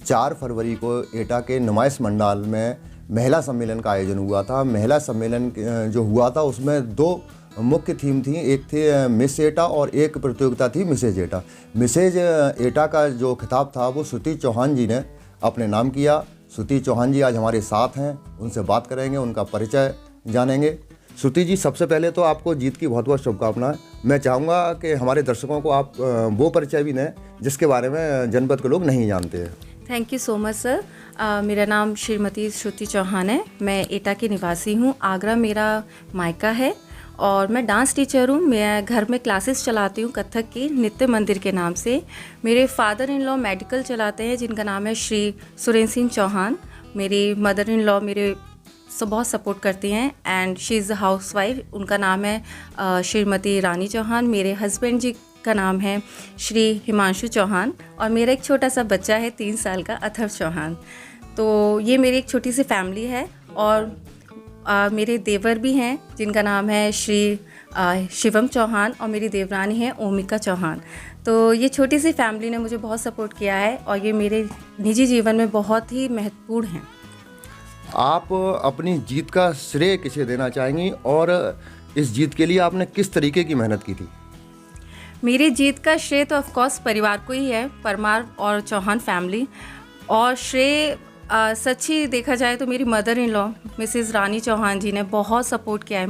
4 फरवरी को एटा के नुमाइश मंडल में महिला सम्मेलन का आयोजन हुआ था। महिला सम्मेलन जो हुआ था उसमें 2 मुख्य थीम थी, एक थी मिस एटा और एक प्रतियोगिता थी मिसेज एटा। मिसेज एटा का जो खिताब था वो श्रुति चौहान जी ने अपने नाम किया। श्रुति चौहान जी आज हमारे साथ हैं, उनसे बात करेंगे, उनका परिचय जानेंगे। श्रुति जी, सबसे पहले तो आपको जीत की बहुत बहुत शुभकामनाएं। मैं चाहूँगा कि हमारे दर्शकों को आप वो परिचय भी दें जिसके बारे में जनपद के लोग नहीं जानते हैं। Thank you so much sir. मेरा नाम श्रीमती श्रुति चौहान है। मैं एटा की निवासी हूँ। आगरा मेरा मायका है और मैं डांस टीचर हूँ। मैं घर में क्लासेस चलाती हूँ कथक की, नृत्य मंदिर के नाम से। मेरे फादर इन लॉ मेडिकल चलाते हैं जिनका नाम है श्री सुरेंद्र सिंह चौहान। मेरी मदर इन लॉ मेरे बहुत सपोर्ट करती हैं and she is a house wife. उनका नाम है श्रीमती रानी चौहान। मेरे हस्बैंड जी का नाम है श्री हिमांशु चौहान और मेरा एक छोटा सा बच्चा है 3 साल का, अथर्व चौहान। तो ये मेरी एक छोटी सी फैमिली है और मेरे देवर भी हैं जिनका नाम है श्री शिवम चौहान और मेरी देवरानी है ओमिका चौहान। तो ये छोटी सी फैमिली ने मुझे बहुत सपोर्ट किया है और ये मेरे निजी जीवन में बहुत ही महत्वपूर्ण हैं। आप अपनी जीत का श्रेय किसे देना चाहेंगी और इस जीत के लिए आपने किस तरीके की मेहनत की थी? मेरी जीत का श्रेय तो ऑफ कोर्स परिवार को ही है, परमार और चौहान फैमिली। और श्रेय सच्ची देखा जाए तो मेरी मदर इन लॉ मिसेज़ रानी चौहान जी ने बहुत सपोर्ट किया है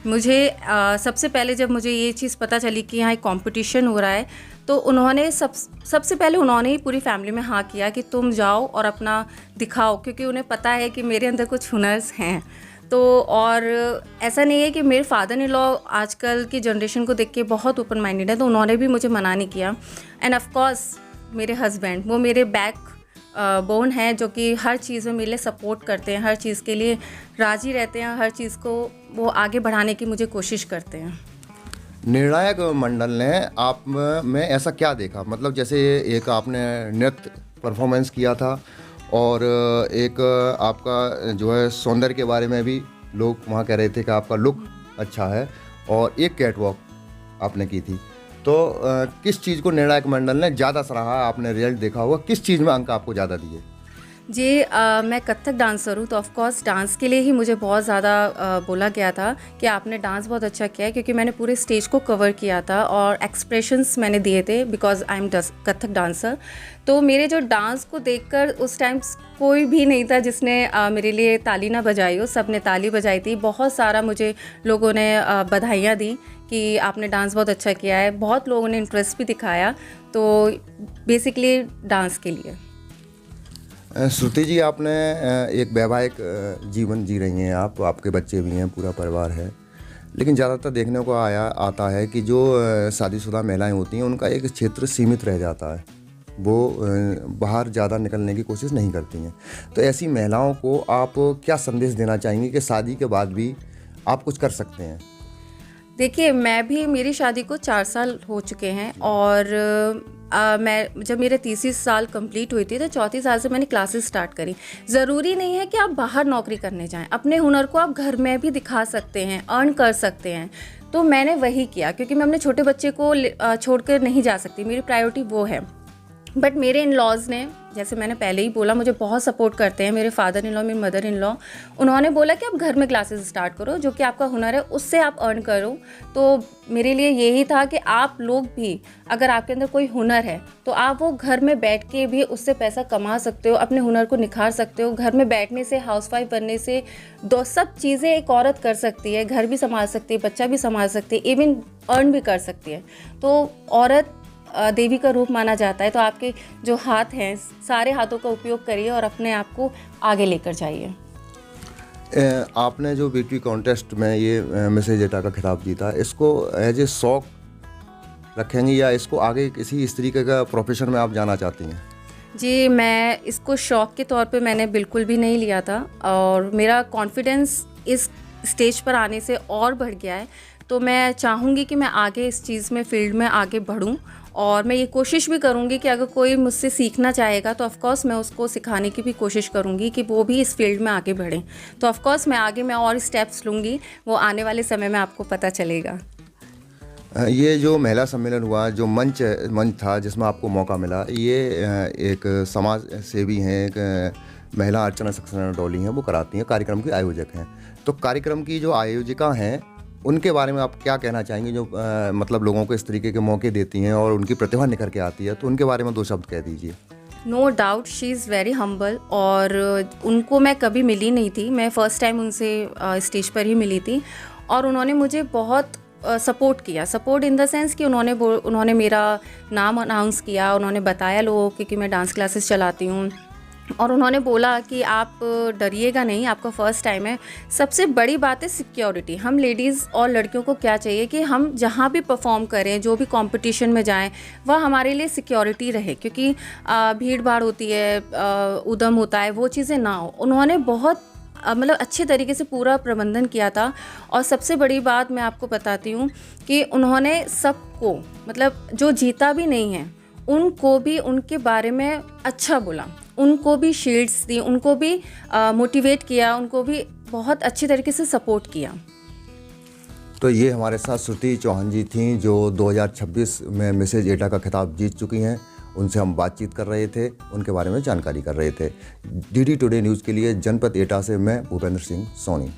मुझे सबसे पहले जब मुझे ये चीज़ पता चली कि यहाँ एक कंपटीशन हो रहा है तो उन्होंने सबसे पहले उन्होंने ही पूरी फैमिली में हाँ किया कि तुम जाओ और अपना दिखाओ, क्योंकि उन्हें पता है कि मेरे अंदर कुछ हुनर्स हैं। तो और ऐसा नहीं है कि मेरे फादर इन लॉ आजकल की जनरेशन को देख के बहुत ओपन माइंडेड है, तो उन्होंने भी मुझे मना नहीं किया। एंड ऑफ कोर्स मेरे हस्बैंड, वो मेरे बैक बोन है, जो कि हर चीज़ में मेरे लिए सपोर्ट करते हैं, हर चीज़ के लिए राज़ी रहते हैं, हर चीज़ को वो आगे बढ़ाने की मुझे कोशिश करते हैं। निर्णायक मंडल ने आप में ऐसा क्या देखा? मतलब जैसे एक आपने नृत्य परफॉर्मेंस किया था और एक आपका जो है सौंदर्य के बारे में भी लोग वहाँ कह रहे थे कि आपका लुक अच्छा है, और एक कैटवॉक आपने की थी। तो किस चीज़ को निर्णायक मंडल ने ज़्यादा सराहा? आपने रिजल्ट देखा होगा, किस चीज़ में अंक आपको ज़्यादा दिए? जी मैं कथक डांसर हूँ, तो ऑफ कोर्स डांस के लिए ही मुझे बहुत ज़्यादा बोला गया था कि आपने डांस बहुत अच्छा किया है, क्योंकि मैंने पूरे स्टेज को कवर किया था और एक्सप्रेशंस मैंने दिए थे because I am Kathak dancer. तो मेरे जो डांस को देखकर उस टाइम कोई भी नहीं था जिसने मेरे लिए ताली ना बजाई हो, सब ने ताली बजाई थी। बहुत सारा मुझे लोगों ने बधाइयाँ दी कि आपने डांस बहुत अच्छा किया है। बहुत लोगों ने इंटरेस्ट भी दिखाया, तो बेसिकली डांस के लिए। श्रुति जी, आपने एक वैवाहिक जीवन जी रही हैं, आप, आपके बच्चे भी हैं, पूरा परिवार है, लेकिन ज़्यादातर देखने को आता है कि जो शादीशुदा महिलाएं होती हैं उनका एक क्षेत्र सीमित रह जाता है, वो बाहर ज़्यादा निकलने की कोशिश नहीं करती हैं। तो ऐसी महिलाओं को आप क्या संदेश देना चाहेंगे कि शादी के बाद भी आप कुछ कर सकते हैं? देखिए, मैं भी, मेरी शादी को 4 साल हो चुके हैं और मैं जब मेरे 30 साल कंप्लीट हुई थी तो 34 साल से मैंने क्लासेस स्टार्ट करी। ज़रूरी नहीं है कि आप बाहर नौकरी करने जाएं, अपने हुनर को आप घर में भी दिखा सकते हैं, अर्न कर सकते हैं। तो मैंने वही किया, क्योंकि मैं अपने छोटे बच्चे को छोड़कर नहीं जा सकती, मेरी प्रायोरिटी वो है। बट मेरे इन लॉज़ ने, जैसे मैंने पहले ही बोला, मुझे बहुत सपोर्ट करते हैं। मेरे फादर इन लॉ, मेरी मदर इन लॉ, उन्होंने बोला कि आप घर में क्लासेस स्टार्ट करो, जो कि आपका हुनर है उससे आप अर्न करो। तो मेरे लिए यही था कि आप लोग भी, अगर आपके अंदर कोई हुनर है तो आप वो घर में बैठ के भी उससे पैसा कमा सकते हो, अपने हुनर को निखार सकते हो। घर में बैठने से, हाउसवाइफ बनने से सब चीज़ें एक औरत कर सकती है, घर भी संभाल सकती है, बच्चा भी संभाल सकती है, इवन अर्न भी कर सकती है। तो औरत देवी का रूप माना जाता है, तो आपके जो हाथ हैं, सारे हाथों का उपयोग करिए और अपने आप को आगे लेकर जाइए। आपने जो ब्यूटी कॉन्टेस्ट में ये मिसेज एटा का खिताब जीता, इसको एज ए शौक रखेंगी या इसको आगे किसी इस तरीके का प्रोफेशन में आप जाना चाहती हैं? जी, मैं इसको शौक के तौर पे मैंने बिल्कुल भी नहीं लिया था और मेरा कॉन्फिडेंस इस स्टेज पर आने से और बढ़ गया है। तो मैं चाहूँगी कि मैं आगे इस चीज़ में, फील्ड में आगे बढ़ूँ और मैं ये कोशिश भी करूँगी कि अगर कोई मुझसे सीखना चाहेगा तो ऑफ़कोर्स मैं उसको सिखाने की भी कोशिश करूँगी कि वो भी इस फील्ड में आगे बढ़ें। तो ऑफ़कोर्स मैं आगे और स्टेप्स लूँगी, वो आने वाले समय में आपको पता चलेगा। ये जो महिला सम्मेलन हुआ, जो मंच था जिसमें आपको मौका मिला, ये एक समाज सेवी हैं, एक महिला अर्चना सक्सेना डॉली हैं, वो कराती हैं, कार्यक्रम की आयोजक हैं। तो कार्यक्रम की जो आयोजिका हैं उनके बारे में आप क्या कहना चाहेंगे, जो मतलब लोगों को इस तरीके के मौके देती हैं और उनकी प्रतिभा निखर के आती है, तो उनके बारे में 2 शब्द कह दीजिए। No doubt she is very humble, और उनको मैं कभी मिली नहीं थी, मैं फ़र्स्ट टाइम उनसे स्टेज पर ही मिली थी, और उन्होंने मुझे बहुत सपोर्ट किया। सपोर्ट इन द सेंस कि उन्होंने मेरा नाम अनाउंस किया, उन्होंने बताया लोगों को कि मैं डांस क्लासेस चलाती हूँ, और उन्होंने बोला कि आप डरिएगा नहीं, आपका फ़र्स्ट टाइम है। सबसे बड़ी बात है सिक्योरिटी। हम लेडीज़ और लड़कियों को क्या चाहिए कि हम जहाँ भी परफॉर्म करें, जो भी कंपटीशन में जाएं, वह हमारे लिए सिक्योरिटी रहे, क्योंकि भीड़ भाड़ होती है, उद्यम होता है, वो चीज़ें ना हो। उन्होंने बहुत मतलब अच्छे तरीके से पूरा प्रबंधन किया था। और सबसे बड़ी बात मैं आपको बताती हूँ कि उन्होंने सबको, मतलब जो जीता भी नहीं है उनको भी उनके बारे में अच्छा बोला, उनको भी शील्ड्स दी, उनको भी मोटिवेट किया, उनको भी बहुत अच्छी तरीके से सपोर्ट किया। तो ये हमारे साथ श्रुति चौहान जी थीं, जो 2026 में मिसेज एटा का खिताब जीत चुकी हैं। उनसे हम बातचीत कर रहे थे, उनके बारे में जानकारी कर रहे थे। DD टुडे न्यूज़ के लिए जनपद एटा से मैं भूपेंद्र सिंह सोनी।